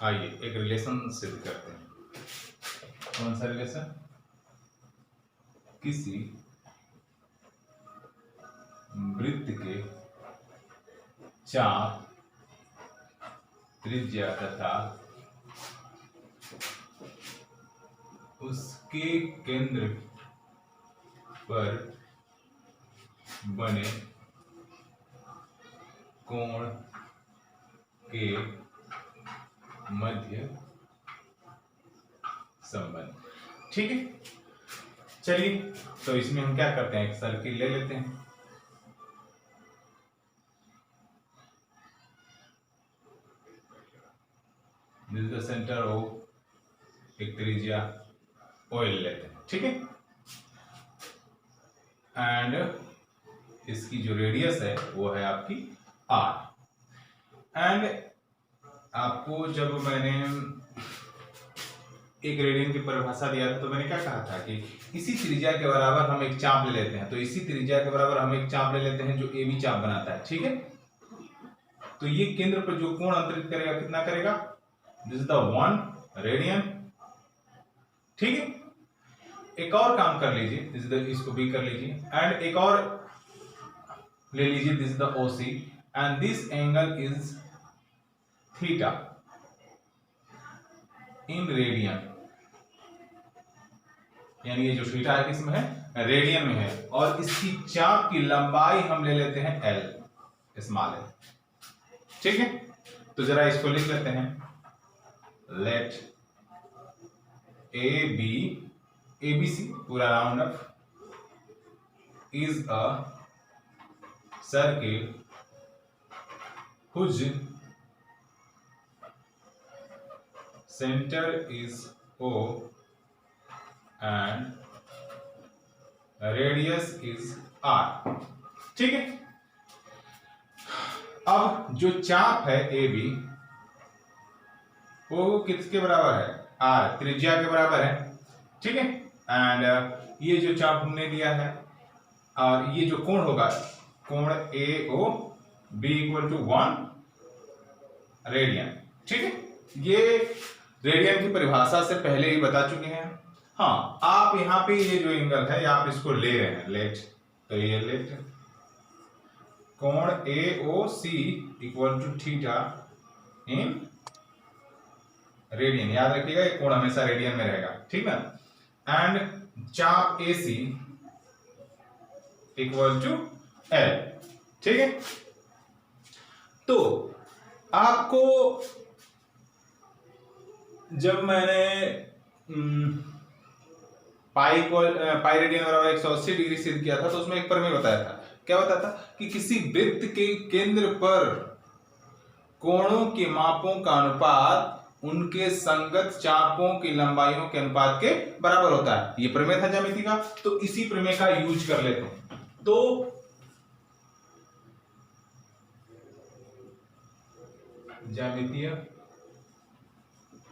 आइए एक रिलेशन सिद्ध करते हैं। कौन सा रिलेशन? किसी वृत्त के चाप, त्रिज्या तथा उसके केंद्र पर बने कोण के मध्य संबंध। ठीक है, चलिए तो इसमें हम क्या करते हैं, एक सर्किल ले लेते हैं। This is the centre of एक त्रिज्या ऑयल लेते हैं। ठीक है, एंड इसकी जो रेडियस है वो है आपकी आर। एंड आपको जब मैंने एक रेडियन की परिभाषा दिया था तो मैंने क्या कहा था कि इसी त्रिज्या के बराबर हम एक चाप ले लेते हैं, तो इसी त्रिज्या के बराबर हम एक चाप ले लेते हैं जो ए बी चाप बनाता है। ठीक है, तो ये केंद्र पर जो कोण अंतरित करेगा कितना करेगा, दिस इज द 1 रेडियन। ठीक है, एक और काम कर लीजिए, दिस इज द, इसको भी कर लीजिए, एंड एक और ले लीजिए, this is the OC and this angle is theta in radian, यानी ये जो थीटा है किसमें है, रेडियन में है, और इसकी चाप की लंबाई हम ले लेते हैं एल, स्मॉल एल। ठीक है, तो जरा इसको लिख लेते हैं, लेट ए बी ABC पूरा round up is a circle whose center is O and radius is R। ठीक है, अब जो चाप है AB वो किसके बराबर है, R, त्रिज्या के बराबर है। ठीक है, एंड ये जो चाप हमने लिया है और ये जो कोण होगा, कोण AO B equal to 1 radian. ठीक है, ये रेडियन की परिभाषा से पहले ही बता चुके हैं। हाँ, आप यहाँ पे ये जो एंगल है आप इसको ले रहे हैं लेट, तो ये लेट कोण AOC equal to theta in radian. याद रखिएगा ये कोण हमेशा रेडियन में रहेगा। ठीक है, एंड चाप AC इक्वल टू L। ठीक है, तो आपको जब मैंने पाई रेडियन बराबर 180 डिग्री सिद्ध किया था तो उसमें एक प्रमेय बताया था। क्या बताया था कि किसी वृत्त के केंद्र पर कोणों के मापों का अनुपात उनके संगत चापों की लंबाइयों के अनुपात के बराबर होता है। ये प्रमेय था ज्यामिति का, तो इसी प्रमेय का यूज कर लेते हैं। तो ज्यामितीय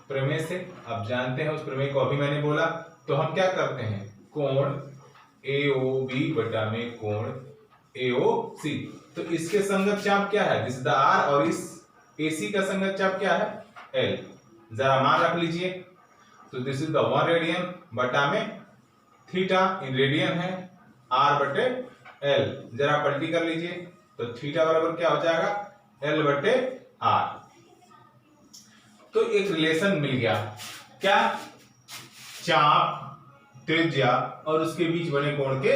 प्रमेय से आप जानते हैं उस प्रमेय को, अभी मैंने बोला। तो हम क्या करते हैं, कोण AOB बटा में कोण AOC, तो इसके संगत चाप क्या है, दिस इज द R, और इस AC का संगत चाप क्या है, L। जरा मान रख लीजिए, तो दिस इज द 1 रेडियन बटा में थीटा इन रेडियन है, R बटे L। जरा पलटी कर लीजिए, तो थीटा बराबर क्या हो जाएगा, L बटे R। तो एक रिलेशन मिल गया, क्या, चाप, त्रिज्या और उसके बीच बने कोण के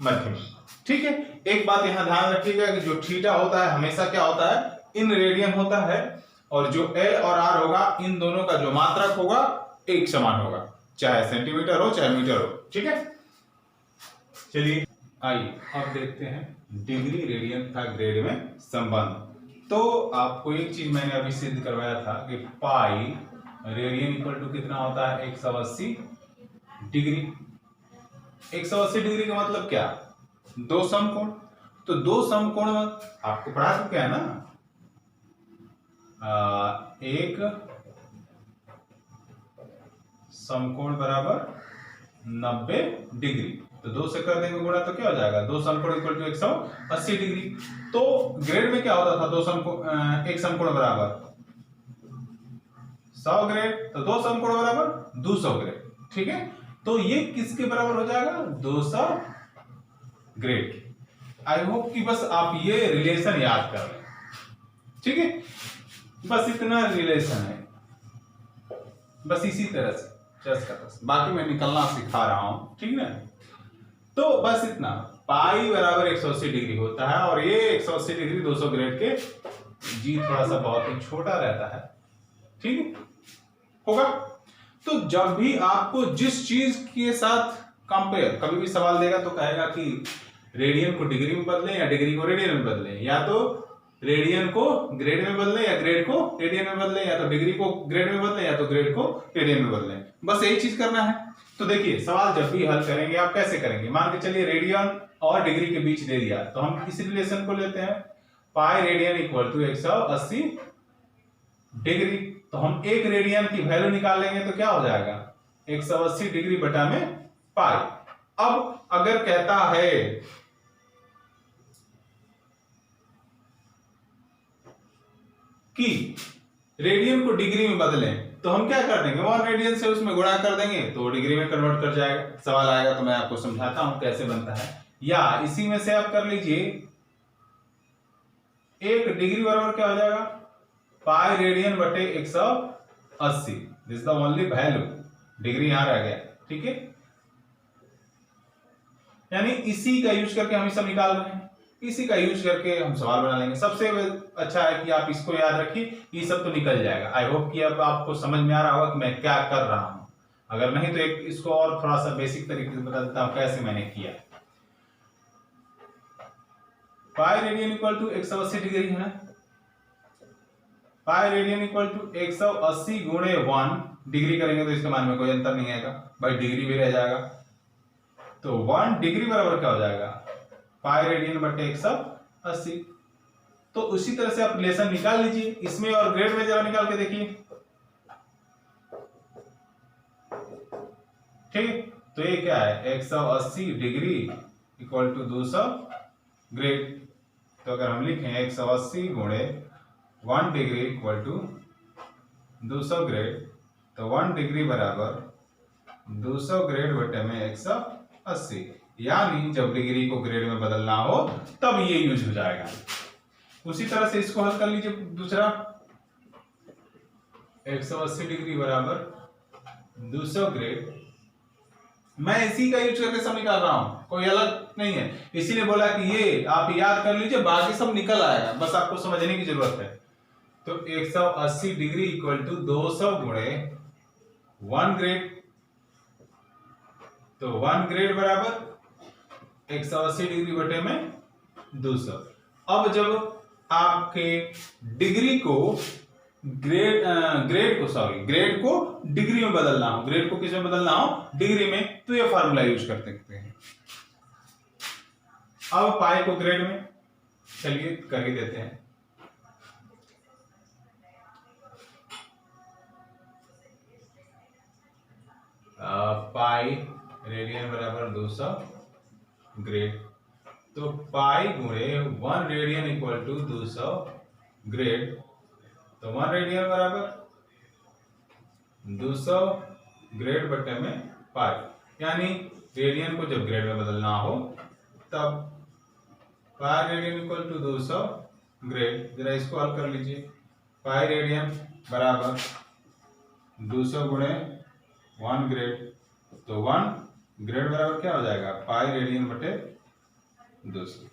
मध्य में। ठीक है, एक बात यहां ध्यान रखिएगा कि जो थीटा होता है हमेशा क्या होता है, इन रेडियन होता है, और जो L और R होगा इन दोनों का जो मात्रक होगा एक समान होगा, चाहे सेंटीमीटर हो चाहे मीटर हो। ठीक है, चलिए आइए अब देखते हैं डिग्री रेडियन का ग्रेड में संबंध। तो आपको एक चीज मैंने अभी सिद्ध करवाया था कि पाई रेडियन इक्वल टू कितना होता है, 180 डिग्री। 180 डिग्री का मतलब क्या, 2 समकोण। तो 2 समकोण आपको पढ़ा चुके हैं ना, एक समकोण बराबर 90 डिग्री, तो 2 से कर देंगे गुणा तो क्या हो जाएगा, 2 समकोण इक्वल टू 180 डिग्री। तो ग्रेड में क्या होता था, 2 समकोण, एक समकोण बराबर 100 ग्रेड, तो 2 समकोण बराबर 200 ग्रेड। ठीक है, तो ये किसके बराबर हो जाएगा? 200 ग्रेड। आई होप कि बस आप ये रिलेशन याद कर रहे हैं। ठीक है, बस इतना रिलेशन है, बस इसी तरह से जस्ट का बस, बाकी मैं निकलना सिखा रहा हूं। ठीक ना, तो बस इतना, पाई बराबर 180 डिग्री होता है और ये 180 डिग्री 200 ग्रेड के जी थोड़ा सा बहुत ही छोटा रहता है। ठीक है, होगा। तो जब भी आपको जिस चीज के साथ कंपेयर, कभी भी सवाल देगा तो कहेगा कि रेडियन को डिग्री में बदलें या डिग्री को रेडियन में बदलें, या तो रेडियन को ग्रेड में बदलें या ग्रेड को रेडियन में बदलें, या तो डिग्री को ग्रेड में बदलें या तो ग्रेड को रेडियन में बदलें, बस यही चीज करना है। तो देखिए, सवाल जब भी हल करेंगे आप कैसे करेंगे, मान के चलिए रेडियन और डिग्री के बीच दे दिया, तो हम इस रिलेशन को लेते हैं, pi radian equal to 180 degree. तो हम एक रेडियन की वैल्यू निकालेंगे तो क्या हो जाएगा? 180 डिग्री बटा में पाई। अब अगर कहता है कि रेडियन को डिग्री में बदलें, तो हम क्या कर देंगे? 1 रेडियन से उसमें गुणा कर देंगे तो डिग्री में कन्वर्ट कर जाएगा। सवाल आएगा तो मैं आपको समझाता हूं कैसे बनता है, या इसी में से आप कर लीजिए, 1 डिग्री बराबर क्या हो जाएगा? पाई रेडियन बटे 180। This the only value, degree यहां रह गया। ठीक है, यानी इसी का यूज करके हम सब निकाल रहे हैं, इसी का यूज करके हम सवाल बना लेंगे। सबसे अच्छा है कि आप इसको याद रखिए, ये सब तो निकल जाएगा। आई होप कि अब आपको समझ में आ रहा होगा कि मैं क्या कर रहा हूं। अगर नहीं तो एक इसको और थोड़ा सा बेसिक तरीके से बता देता हूं कैसे मैंने किया। Pi radian equal to 180 degree है ना, पाई रेडियन इक्वल टू 180 गुणे 1 डिग्री करेंगे तो इसके मान में कोई अंतर नहीं आएगा भाई, डिग्री भी रह जाएगा। तो 1 डिग्री बराबर क्या हो जाएगा? पाई रेडियन बटे 180। तो उसी तरह से आप रिलेशन निकाल लीजिए, इसमें और ग्रेड में जरा निकाल के देखिए। ठीक, तो ये क्या है? 180 डिग्री इक्वल टू 200 ग्रेड। तो अगर हम लिखें 180 गुणे 1 डिग्री इक्वल टू 200 ग्रेड, तो 1 डिग्री बराबर 200 ग्रेड बटे में 180, यानी जब डिग्री को ग्रेड में बदलना हो तब ये यूज हो जाएगा। उसी तरह से इसको हल कर लीजिए। दूसरा, 180 डिग्री बराबर 200 ग्रेड, मैं इसी का यूज करके सब निकाल रहा हूं, कोई अलग नहीं है। इसीलिए बोला कि ये आप याद कर लीजिए, बाकी सब निकल आएगा, बस आपको समझने की जरूरत है। तो 180 डिग्री इक्वल टू 200 गुणे 1 ग्रेड, तो 1 ग्रेड बराबर 180 डिग्री बटे में 200। अब जब आपके डिग्री को ग्रेड को डिग्री में बदलना हो, ग्रेड को किस में बदलना हो? डिग्री में, तो ये फार्मूला यूज कर सकते हैं। अब पाई को ग्रेड में, चलिए कर ही देते हैं। पाई रेडियन बराबर 200 ग्रेड, तो पाई गुणे 1 रेडियन इक्वल टू 200 ग्रेड, तो 1 रेडियन बराबर 200 ग्रेड बटे में पाई, यानी रेडियन को जब ग्रेड में बदलना हो तब pi radian equal to 200 grade. जरा इसको हल कर लीजिए, पाई रेडियन बराबर 200 गुणे 1 ग्रेड, तो 1 ग्रेड बराबर क्या हो जाएगा? पाई रेडियन बटे 200।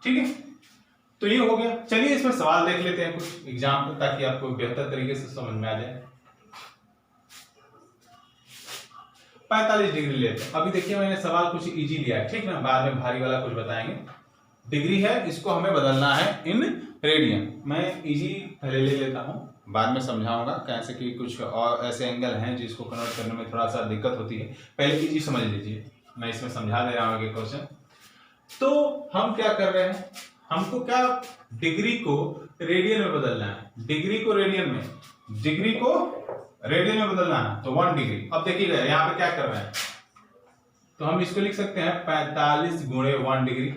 ठीक है, तो ये हो गया। चलिए इसमें सवाल देख लेते हैं कुछ एग्जाम्पल, ताकि आपको बेहतर तरीके से समझ में आ जाए। 45 डिग्री लेते हैं। अभी देखिए मैंने सवाल कुछ इजी लिया है, ठीक ना, बाद में भारी वाला कुछ बताएंगे। डिग्री है, इसको हमें बदलना है इन रेडियन। मैं इजी पहले ले लेता हूं, बाद में समझाऊंगा कैसे कि कुछ और ऐसे एंगल हैं जिसको कन्वर्ट करने में थोड़ा सा दिक्कत होती है। पहले इजी समझ लीजिए, मैं इसमें समझा दे रहा हूं आगे क्वेश्चन। तो हम क्या कर रहे हैं, हमको क्या डिग्री को रेडियन में बदलना है, डिग्री को रेडियन में, डिग्री को रेडियन में बदलना है, तो 1 डिग्री। अब देखिएगा यहाँ पे क्या कर रहे हैं, तो हम इसको लिख सकते हैं 45 गुणे 1 डिग्री।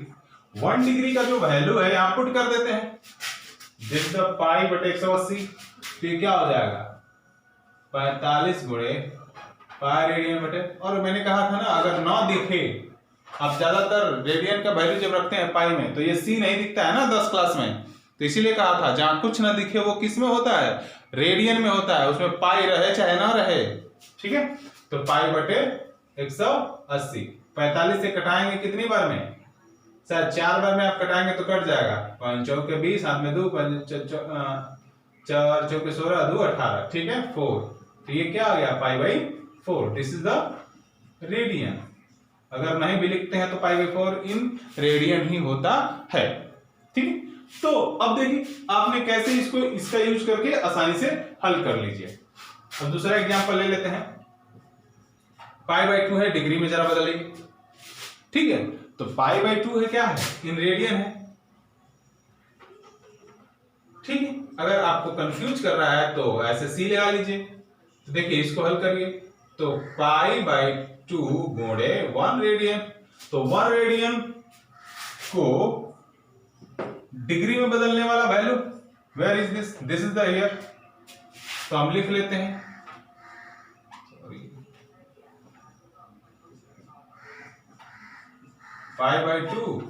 1 डिग्री का जो वैल्यू है यहाँ पुट कर देते हैं, दिस द पाई बटे 180, तो ये क्या हो जाएगा 45 गुणे पाई रेडियन बटे, और मैंने कहा था ना अगर 9 दिखे, आप ज्यादातर रेडियन का वैल्यू जब रखते हैं पाई में तो ये सी नहीं दिखता है ना 10 क्लास में, तो इसीलिए कहा था जहां कुछ ना दिखे वो किस में होता है, रेडियन में होता है, उसमें पाई रहे चाहे ना रहे। ठीक है, तो पाई बटे 180, 45 से कटाएंगे कितनी बार में, शायद 4 बार में आप कटाएंगे तो कट जाएगा, 5 चौके 20, हाथ में 2, 4 चौके 16, 2 18, ठीक है 4, तो ये क्या हो गया pi by 4, this is the radian. अगर नहीं भी लिखते हैं तो पाई बाई 4 इन रेडियन ही होता है। ठीक है, तो अब देखिए आपने कैसे इसको इसका यूज करके आसानी से हल कर लीजिए। अब दूसरा एग्जांपल ले लेते हैं, पाई बाई 2 है, डिग्री में जरा बदलेंगे। ठीक है, तो पाई बाई 2 है क्या है, इन रेडियन है। ठीक है, अगर आपको कंफ्यूज कर रहा है तो ऐसे सी लगा लीजिए। तो देखिए इसको हल करिए, तो पाई बाई 2 गुणे 1 रेडियन, तो 1 रेडियन को डिग्री में बदलने वाला value, where is this, this is the here, तो हम लिख लेते हैं पाई बाई 2,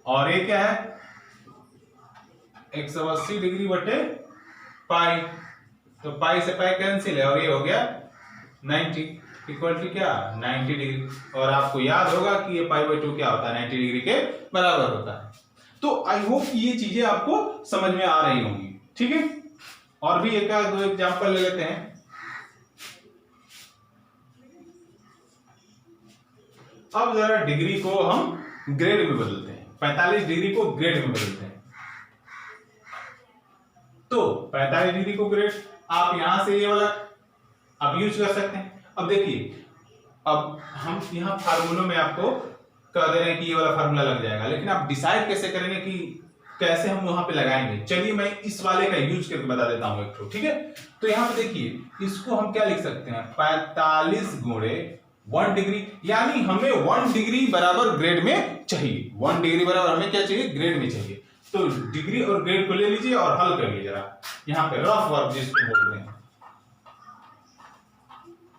और ये क्या है 180 डिग्री बटे पाई, तो पाई से पाई कैंसिल है और ये हो गया 90 इक्वल टू क्या 90 डिग्री। और आपको याद होगा कि ये पाई बाई 2 क्या होता है, 90 डिग्री के बराबर होता है। तो आई होप ये चीजें आपको समझ में आ रही होंगी। ठीक है, और भी एक दो एग्जांपल ले लेते हैं। अब जरा डिग्री को हम ग्रेड में बदलते हैं, 45 डिग्री को ग्रेड में बदलते हैं। तो 45 डिग्री को ग्रेड आप यहां से ये वाला आप यूज कर सकते हैं। अब देखिए, अब हम यहां फार्मूलों में आपको कह दे रहे हैं कि ये वाला फार्मूला लग जाएगा, लेकिन आप डिसाइड कैसे करेंगे कि कैसे हम वहां पे लगाएंगे। चलिए मैं इस वाले का यूज करके बता देता हूं एक तो। ठीक है, तो यहां पे देखिए इसको हम क्या लिख सकते हैं, 45 गुणे 1 डिग्री, यानी हमें 1 डिग्री बराबर ग्रेड में चाहिए। 1 डिग्री बराबर हमें क्या चाहिए, ग्रेड में चाहिए। तो डिग्री और ग्रेड को ले लीजिए और हल करिए जरा, यहां पे रफ वर्क जिसको बोलते हैं।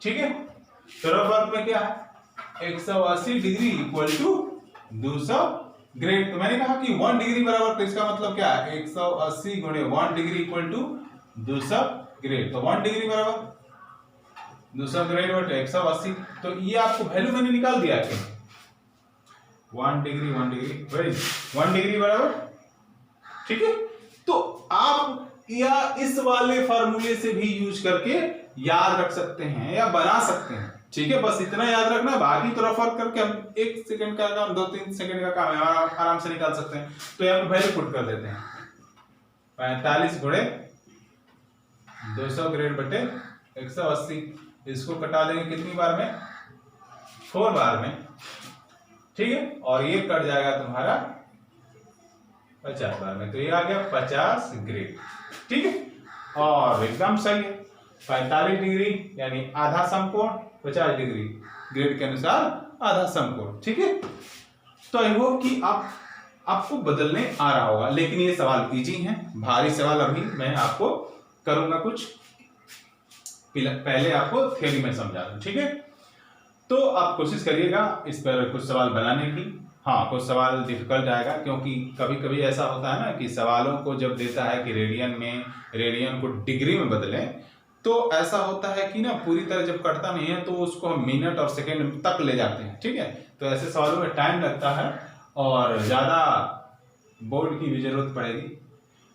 ठीक है, तो रफ वर्क में क्या है 180 डिग्री इक्वल टू 200 ग्रेड। तो मैंने कहा कि 1 डिग्री बराबर, तो इसका मतलब क्या है 180 गुणे 1 डिग्री इक्वल टू 200 ग्रेड। तो 1 डिग्री बराबर 200 ग्रेड बटे 180, तो ये आपको वैल्यू मैंने निकाल दिया क्या, 1 डिग्री 1 डिग्री 1 डिग्री बराबर। ठीक है, तो आप या इस वाले फार्मूले से भी यूज करके याद रख सकते हैं या बना सकते हैं। ठीक है, बस इतना याद रखना, बाकी तो रफ वर्क करके हम 1 सेकंड का काम 2-3 सेकंड का काम है, आराम से निकाल सकते हैं। तो यहाँ पे वैल्यू पुट कर देते हैं, 45 गुणे 200 ग्रेड बटे 180, इसको कटा देंगे कितनी बार में, 4 बार में। ठीक है, और ये कट जाएगा तुम्हारा 50 बार में, तो ये आ गया 50 ग्रेड। ठीक है, और एकदम सही है, 45 डिग्री यानी आधा समकोण, 50 डिग्री ग्रेड के अनुसार आधा समकोण। ठीक है, तो आई होप कि आपको बदलने आ रहा होगा, लेकिन ये सवाल इजी हैं, भारी सवाल अभी मैं आपको करूंगा कुछ, पहले आपको थ्योरी में समझा दूं। ठीक है, तो आप कोशिश करिएगा इस पर कुछ सवाल बनाने की। हाँ, कुछ सवाल डिफिकल्ट आएगा, क्योंकि कभी कभी ऐसा होता है ना कि सवालों को जब देता है कि रेडियन को डिग्री में बदलें, तो ऐसा होता है कि ना पूरी तरह जब कटता नहीं है तो उसको हम मिनट और सेकंड तक ले जाते हैं। ठीक है, तो ऐसे सवालों में टाइम लगता है और ज्यादा बोर्ड की भी जरूरत पड़ेगी।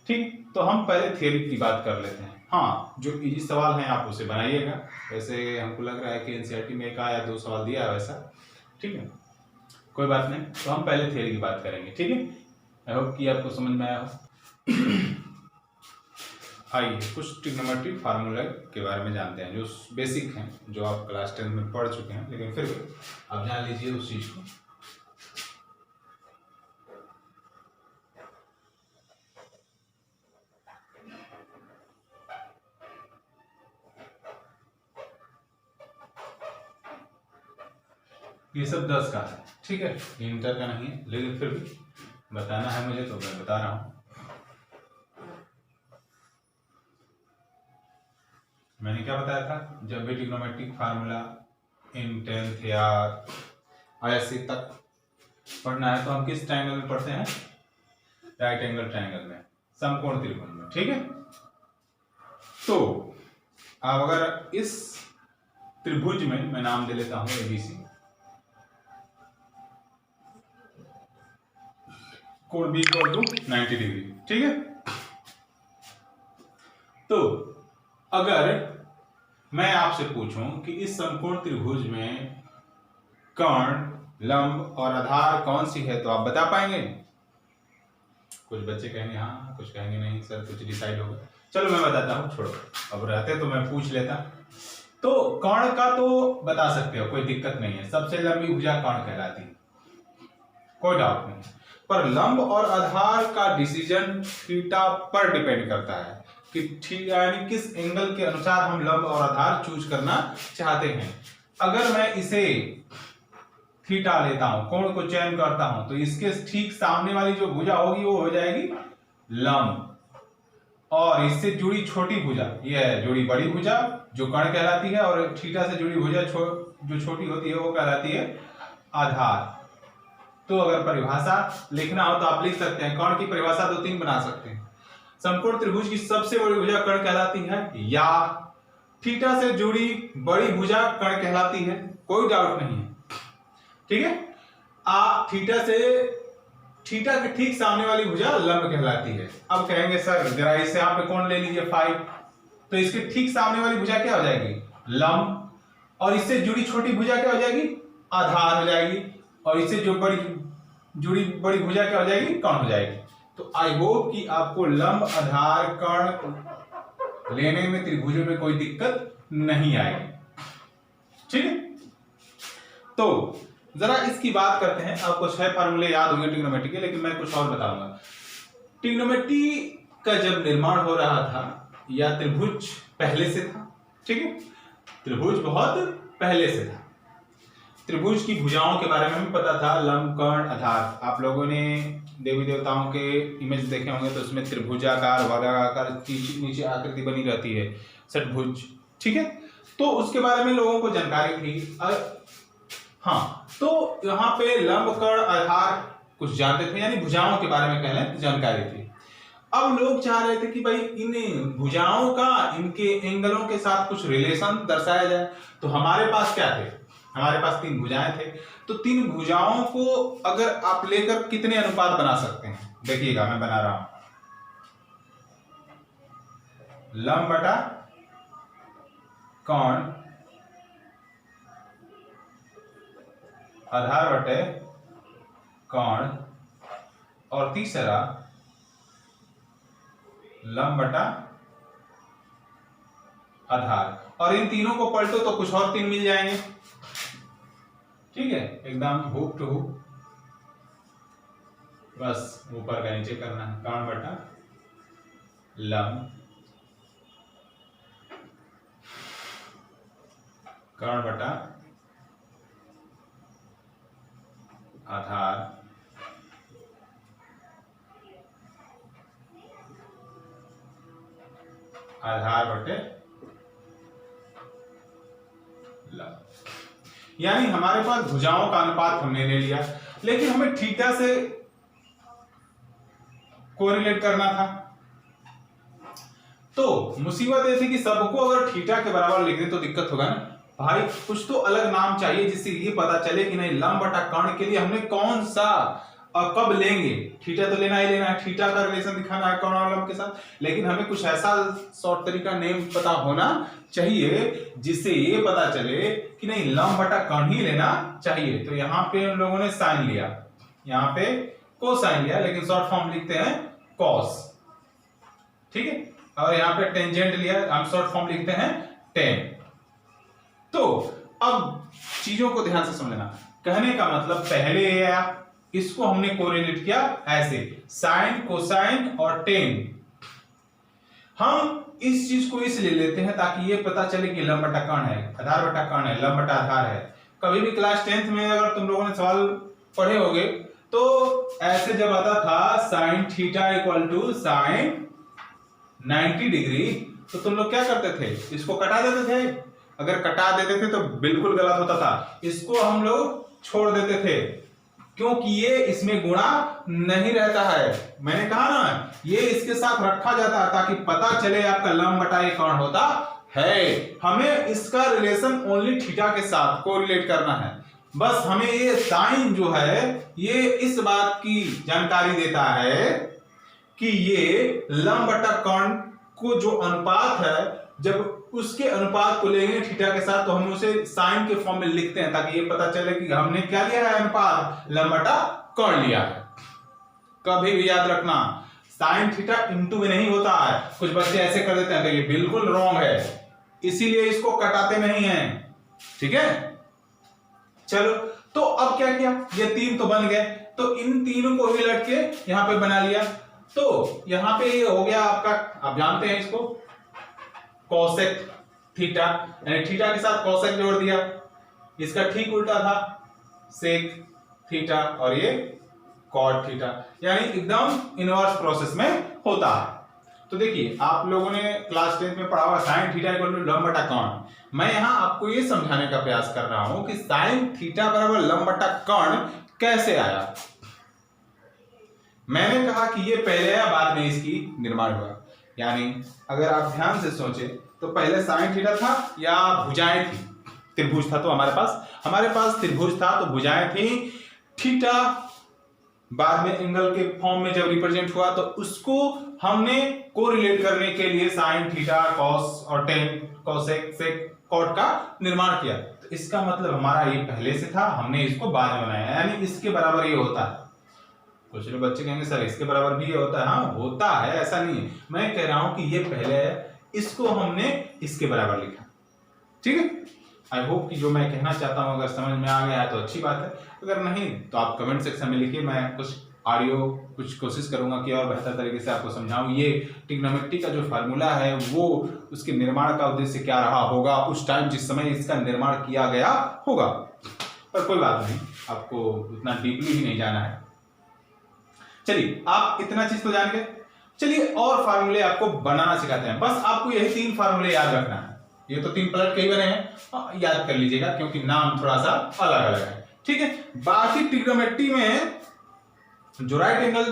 ठीक, तो हम पहले थ्योरी की बात कर लेते हैं। हाँ, जो इजी सवाल हैं आप उसे बनाइएगा, वैसे हमको लग रहा है कि एनसीईआरटी में 1 या 2 सवाल दिया है वैसा। ठीक है, कोई बात नहीं, तो हम पहले थ्योरी की बात करेंगे। ठीक है, आई होप कि आपको समझ में आया हो। आइए कुछ ट्रिग्नोमेट्री फार्मूला के बारे में जानते हैं, जो बेसिक हैं, जो आप क्लास 10 में पढ़ चुके हैं, लेकिन फिर भी आप जान लीजिए उस चीज को। ये सब 10 का है। ठीक है, इंटर का नहीं है, लेकिन फिर भी बताना है मुझे तो मैं बता रहा हूं। मैंने क्या बताया था, जब भी ट्रिग्नोमेट्रिक फार्मूला इन 10th या ISC तक पढ़ना है तो हम किस ट्रायंगल में पढ़ते हैं, राइट एंगल ट्रायंगल में, समकोण त्रिभुज में, ठीक है। तो अब अगर इस त्रिभुज में मैं नाम दे लेता हूं ABC, कोण B इक्वल टू 90 डिग्री, ठीक है। तो अगर मैं आपसे पूछूं कि इस समकोण त्रिभुज में कर्ण, लंब और आधार कौन सी है, तो आप बता पाएंगे? कुछ बच्चे कहेंगे हाँ, कुछ कहेंगे नहीं सर, कुछ डिसाइड होगा। चलो मैं बताता हूँ, छोड़ो, अब रहते तो मैं पूछ लेता। तो कर्ण का तो बता सकते हो, कोई दिक्कत नहीं है, सबसे लंबी भुजा कर्ण कहलाती है, कोई डाउट नहीं। पर लंब और आधार का डिसीजन थीटा पर डिपेंड करता है कि यानी किस एंगल के अनुसार हम लंब और आधार चूज करना चाहते हैं। अगर मैं इसे थीटा लेता हूं, कोण को चयन करता हूं, तो इसके ठीक सामने वाली जो भुजा होगी वो हो जाएगी लंब, और इससे जुड़ी छोटी भुजा, ये है जुड़ी बड़ी भुजा जो कर्ण कहलाती है, और थीटा से जुड़ी भुजा जो छोटी होती है वो कहलाती है आधार। तो अगर परिभाषा लिखना हो तो आप लिख सकते हैं, कर्ण की परिभाषा 2-3 बना सकते हैं। समकोण त्रिभुज की सबसे बड़ी भुजा कर्ण कहलाती है, या थीटा से जुड़ी बड़ी भुजा कर्ण कहलाती है, कोई डाउट नहीं है, ठीक है। थीटा के ठीक सामने वाली भुजा लंब कहलाती है। अब कहेंगे सर जरा इसे आप कोण ले लीजिए 5, तो इसके ठीक सामने वाली भुजा क्या हो जाएगी, लंब, और इससे जुड़ी छोटी भुजा क्या हो जाएगी, आधार हो जाएगी, और इससे जो जुड़ी बड़ी भुजा क्या हो जाएगी, कर्ण हो जाएगी। तो आई होप कि आपको लंब, आधार, कर्ण लेने में त्रिभुजों में कोई दिक्कत नहीं आएगी, ठीक है। तो जरा इसकी बात करते हैं। आपको 6 फार्मूले याद होंगे ट्रिग्नोमेट्री के, लेकिन मैं कुछ और बताऊंगा। ट्रिग्नोमेट्री का जब निर्माण हो रहा था, या त्रिभुज पहले से था, ठीक है, त्रिभुज बहुत पहले से था। त्रिभुज की भुजाओं के बारे में भी पता था, लंब, कर्ण, आधार। आप लोगों ने देवी देवताओं के इमेज देखे होंगे, तो उसमें त्रिभुजाकार, वर्गाकार नीचे आकृति बनी रहती है, षटभुज, ठीक है। तो उसके बारे में लोगों को जानकारी थी। हाँ, तो यहाँ पे लंब, कर्ण, आधार कुछ जानते थे, यानी भुजाओं के बारे में कह लें जानकारी थी। अब लोग चाह रहे थे कि भाई इन भुजाओं का इनके एंगलों के साथ कुछ रिलेशन दर्शाया जाए। तो हमारे पास क्या थे, हमारे पास 3 भुजाएं थे। तो 3 भुजाओं को अगर आप लेकर कितने अनुपात बना सकते हैं, देखिएगा मैं बना रहा हूं। लंब बटा कर्ण, आधार बटे कर्ण, और तीसरा लंब बटा आधार। और इन तीनों को पलटो तो कुछ और 3 मिल जाएंगे, ठीक है, एकदम हुक टू हुक, बस ऊपर का नीचे करना है। कर्ण बटा लंब, कर्ण बटा आधार, आधार बटे लंब। यानी हमारे पास भुजाओं का अनुपात हमने ले लिया, लेकिन हमें थीटा से कोरिलेट करना था। तो मुसीबत ये थी कि सबको अगर थीटा के बराबर लिख दे तो दिक्कत होगा ना भाई, कुछ तो अलग नाम चाहिए जिससे ये पता चले कि नहीं लंब बटा कर्ण के लिए हमने कौन सा और कब लेंगे। थीटा तो लेना ही लेना है, थीटा का रिलेशन दिखाना है कर्ण और लंब के साथ, लेकिन हमें कुछ ऐसा शॉर्ट तरीका नेम पता होना चाहिए जिससे ये पता चले कि नहीं लंब बटा कर्ण ही लेना चाहिए। तो यहाँ पे हम लोगों ने साइन लिया, यहाँ पे कोसाइन लिया, लेकिन शॉर्ट फॉर्म लिखते हैं कॉस, ठीक है, और यहाँ पे टेंजेंट लिया, हम शॉर्ट फॉर्म लिखते हैं टेन। तो अब चीजों को ध्यान से समझना, कहने का मतलब पहले इसको हमने कोरिलेट किया ऐसे, साइन, कोसाइन और टेन। हम इस चीज को इसलिए लेते हैं ताकि ये पता चले कि लंब बटा कर्ण है, आधार बटा कर्ण है, लंब बटा आधार है। कभी भी क्लास 10th में अगर तुम लोगों ने सवाल पढ़े होंगे तो ऐसे जब आता था sine theta equal to sine 90 degree, तो तुम लोग क्या करते थे, इसको कटा देते थे। अगर कटा देते थे तो बिल्कुल गलत होता था, इसको हम लोग छोड़ देते थे, क्योंकि ये इसमें गुणा नहीं रहता है। मैंने कहा ना, ये इसके साथ रखा जाता है ताकि पता चले आपका लंब बटा ये कौन होता है। हमें इसका रिलेशन ओनली थीटा के साथ कोरिलेट करना है। बस हमें ये साइन जो है ये इस बात की जानकारी देता है कि ये लंब बटा कर्ण को जो अनुपात है, जब उसके अनुपात को लेंगे थीटा के साथ तो हम उसे साइन के फॉर्म में लिखते हैं, ताकि ये पता चले कि हमने क्या लिया है, अनुपात लंब बटा कर्ण लिया है। कभी भी याद रखना, साइन थीटा इंटू में नहीं होता है। कुछ बच्चे ऐसे कर देते हैं कि ये बिल्कुल रॉन्ग है, इसीलिए इसको कटाते नहीं है। ठीक है, चलो तो अब क्या किया, ये तीन तो बन गए, तो इन तीनों को भी लट के यहां पे बना लिया। तो यहां पे ये हो गया आपका, आप जानते हैं इसको, कोसेक थीटा, यानी थीटा के साथ कोसेक जोड़ दिया। इसका ठीक उल्टा था सेक थीटा, और ये कॉट थीटा, यानी एकदम इनवर्स प्रोसेस में होता है। तो देखिए, आप लोगों ने क्लास 10 में पढ़ा हुआ साइन थीटा इक्वल टू लंब बटा कर्ण। मैं यहां आपको ये समझाने का प्रयास कर रहा हूं कि साइन थीटा बराबर लंब बटा कर्ण कैसे आया। मैंने कहा कि ये पहले या बाद में इसकी निर्माण हुआ, यानी अगर आप ध्यान से सोचे तो पहले साइन थीटा था या भुजाएं थी, त्रिभुज था, तो हमारे पास त्रिभुज था तो भुजाएं थी। थीटा बाद में एंगल के फॉर्म में जब रिप्रेजेंट हुआ तो उसको हमने कोरिलेट करने के लिए साइन थीटा कॉस और टेन कोसेक सेक कॉट का निर्माण किया। तो इसका मतलब हमारा ये पहले से था, हमने इसको बाद में बनाया, यानी इसके बराबर ये होता है। कुछ लोग बच्चे कहेंगे सर इसके बराबर भी ये होता है। हाँ होता है, ऐसा नहीं है। मैं कह रहा हूं कि ये पहले है, इसको हमने इसके बराबर लिखा। ठीक है, आई होप कि जो मैं कहना चाहता हूं अगर समझ में आ गया है तो अच्छी बात है, अगर नहीं तो आप कमेंट सेक्शन में लिखिए। मैं कुछ ऑडियो कुछ कोशिश करूंगा कि और बेहतर तरीके से आपको समझाऊं। ये ट्रिग्नोमेट्री का जो फार्मूला है वो उसके निर्माण का उद्देश्य क्या रहा होगा उस टाइम जिस समय इसका निर्माण किया गया होगा, पर कोई बात नहीं, आपको उतना डीपली भी नहीं जाना है। चलिए, आप इतना चीज तो जान गए। चलिए और फार्मूले आपको बनाना सिखाते हैं। बस आपको यही तीन फार्मूले याद रखना है। ये तो तीन पलट के ही बने हैं, याद कर लीजिएगा क्योंकि नाम थोड़ा सा अलग अलग है। ठीक है, बाकी ट्रिग्नोमेट्री में जो राइट एंगल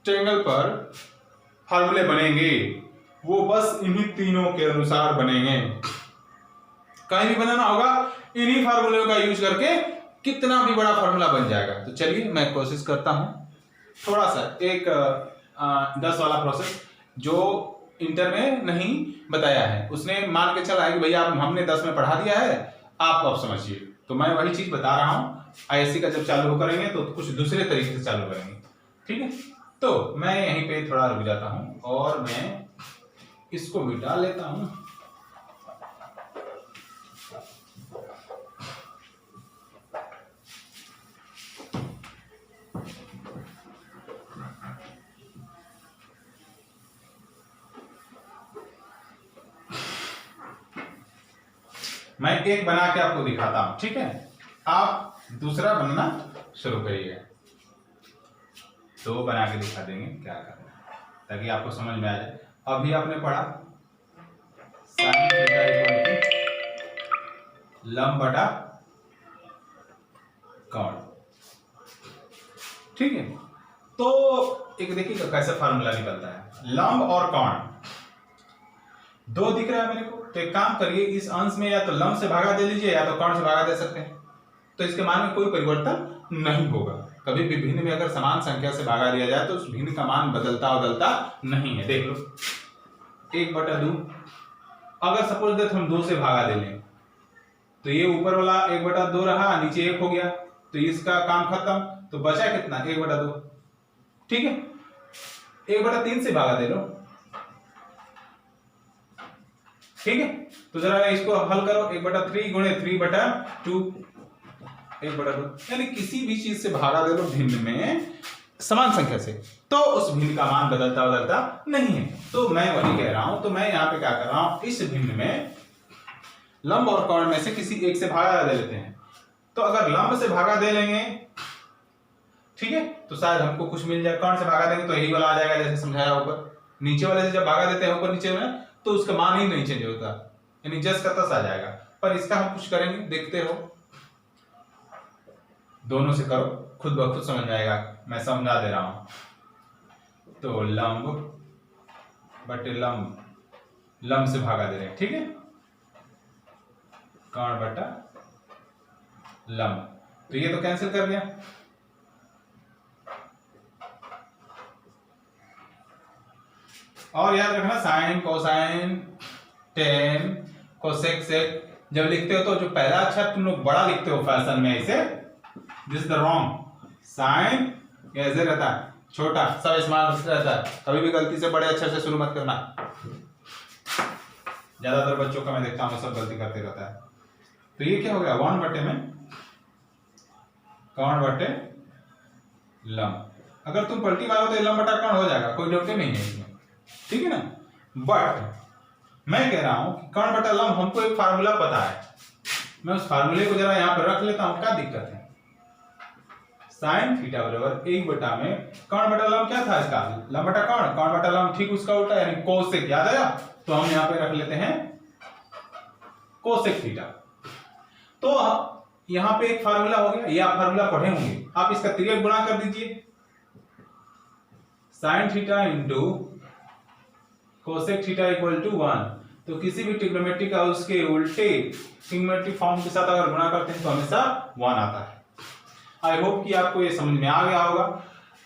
ट्रायंगल पर फार्मूले बनेंगे वो बस इन्हीं तीनों के अनुसार बनेंगे। कहीं भी बनाना होगा इन्हीं फार्मूले का यूज करके कितना भी बड़ा फार्मूला बन जाएगा। तो चलिए मैं कोशिश करता हूं थोड़ा सा एक 10 वाला प्रोसेस जो इंटर में नहीं बताया है। उसने मान के चला है कि भैया हमने 10 में पढ़ा दिया है, आप अब समझिए। तो मैं वही चीज बता रहा हूं, आईएससी का जब चालू करेंगे तो कुछ दूसरे तरीके से चालू करेंगे। ठीक है, तो मैं यहीं पे थोड़ा रुक जाता हूं और मैं इसको मिटा लेता हूं। मैं एक बना के आपको दिखाता हूं, ठीक है, आप दूसरा बनना शुरू करिए। तो बना के दिखा देंगे क्या करना है ताकि आपको समझ में आ जाए। अभी आपने पढ़ा साइन थीटा इक्वल टू लंब बटा कर्ण। ठीक है, तो एक देखिए कैसे फार्मूला निकलता है। लंब और कर्ण दो दिख रहा है मेरे को, तो एक काम करिए, इस अंश में या तो लंब से भागा दे लीजिए या तो कर्ण से भागा दे सकते हैं, तो इसके मान में कोई परिवर्तन नहीं होगा। कभी भी भिन्न में अगर समान संख्या से भागा दिया जाए तो उस भिन्न का मान बदलता नहीं है। देख लो 1/2, अगर सपोज दैट हम 2 से भागा दे लें तो ये ऊपर वाला 1/2 रहा, नीचे 1 हो गया, तो इसका काम खत्म। तो बचा कितना, 1/2। ठीक है, 1/3 से भागा दे लो। ठीक है, तो जरा इसको हल करो, 1/3 गुणे 3/2 1/2, यानी किसी भी चीज से भागा दे लो भिन्न में समान संख्या से, तो उस भिन्न का मान बदलता नहीं है। तो मैं वही कह रहा हूं, तो मैं यहाँ पे क्या कर रहा हूं, इस भिन्न में लंब और कर्ण में से किसी एक से भागा दे लेते हैं। तो अगर लंब से भागा दे लेंगे, ठीक है, तो शायद हमको कुछ मिल जाए। कर्ण से भागा देंगे तो यही वाला आ जाएगा जैसे समझाया ऊपर। नीचे वाले से जब भागा देते हैं ऊपर नीचे में, तो उसका मान ही नहीं चेंज होता, यानी जस का तस आ जाएगा। पर इसका हम कुछ करेंगे, देखते रहो, दोनों से करो, खुद ब खुद समझ में आएगा, मैं समझा दे रहा हूं। तो लंब बटे लंब, लंब से भागा दे रहे हैं, ठीक है, कर्ण बटा लंब, तो ये तो कैंसिल कर गया। और याद रखना sine cosine tan cosec sec जब लिखते हो तो जो पहला अक्षर तुम लोग बड़ा लिखते हो फैशन में ऐसे, दिस द रॉन्ग, साइन ऐसे रहता है, छोटा सब स्मॉल रहता है, कभी भी गलती से बड़े अक्षर से शुरू मत करना। ज्यादातर बच्चों का मैं देखता हूँ सब गलती करते रहता है। तो ये क्या हो गया, 1 बटे में कर्ण बटे लंब, अगर तुम पलटी मारो तो लंब बटा कर्ण हो जाएगा, कोई डाउट नहीं है इसमें, ठीक है ना। बट मैं कह रहा हूं कि कर्ण बटा लंब हमको एक फार्मूला पता है, मैं उस फार्मूले को जरा यहां पर रख लेता हूं, क्या दिक्कत है। साइन थीटा बराबर 1 बटा में कर्ण बटा लंब क्या था इसका, लंब बटा कर्ण, कर्ण बटा लंब ठीक उसका उल्टा यानी कोसेक, याद आया, तो हम यहां पे रख लेते हैं कोसेक थीटा। तो यहां पे एक फार्मूला हो गया, ये आप फार्मूला पढ़े होंगे, आप इसका तिर्यक गुणा कर दीजिए, sine theta into cosec theta equal to 1। तो किसी भी ट्रिग्नोमेट्री का उसके उल्टे ट्रिग्नोमेट्री फॉर्म के साथ अगर गुणा करते हैं तो हमेशा 1 आता है। आई होप कि आपको ये समझ में आ गया होगा,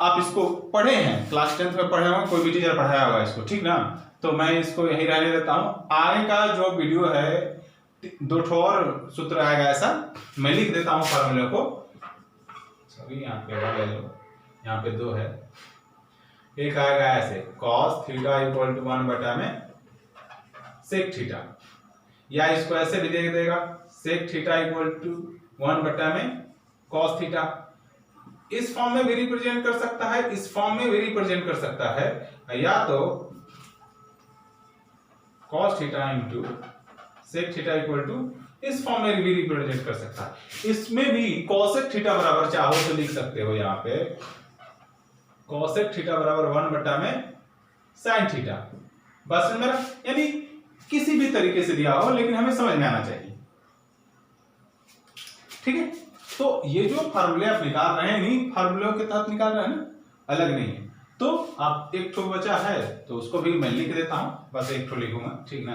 आप इसको पढ़े हैं, क्लास 10th में पढ़े होंगे, कोई भी टीचर पढ़ाया होगा इसको, ठीक ना। तो मैं इसको यही रहने देता हूं, आगे का जो वीडियो है 2 ठो और सूत्र आएगा ऐसा, मैं लिख देता हूं फार्मूले को, सॉरी यहाँ पे ले लो, यहाँ पे 2 है, एक आएगा ऐसे cos थीटा इक्वल टू 1 बटा में sec थीटा, या इसको ऐसे भी दे देगा sec थीटा इक्वल टू 1 बटा में cos थीटा। इस फॉर्म में भी रिप्रेजेंट कर सकता है, इस फॉर्म में भी रिप्रेजेंट कर सकता है, या तो cos theta into sec theta equal to इस फॉर्म में भी रिप्रेजेंट कर सकता है। इसमें भी cosec थीटा बराबर चाहो तो लिख सकते हो, यहाँ पे cosec थीटा बराबर 1 बटा में sin थीटा, बस मेरा, यानी किसी भी तरीके से दिया हो लेकिन हमें समझ में आना चाहिए, ठीक है। तो ये जो फार्मूले आप निकाल रहे हैं, नहीं फार्मूलों के तहत निकाल रहे हैं ना, अलग नहीं है। तो आप एक ठो बचा है तो उसको भी मैं लिख देता हूं, बस एक ठो लिखूंगा, ठीक ना,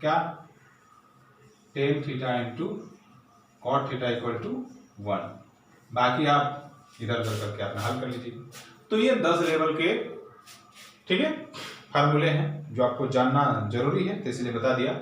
क्या tan theta into cot theta equal to 1, बाकी आप इधर उधर करके अपना हल कर लीजिए। तो ये 10 लेवल के, ठीक है, फार्मूले हैं जो आपको जानना जरूरी है, तो इसलिए बता दिया।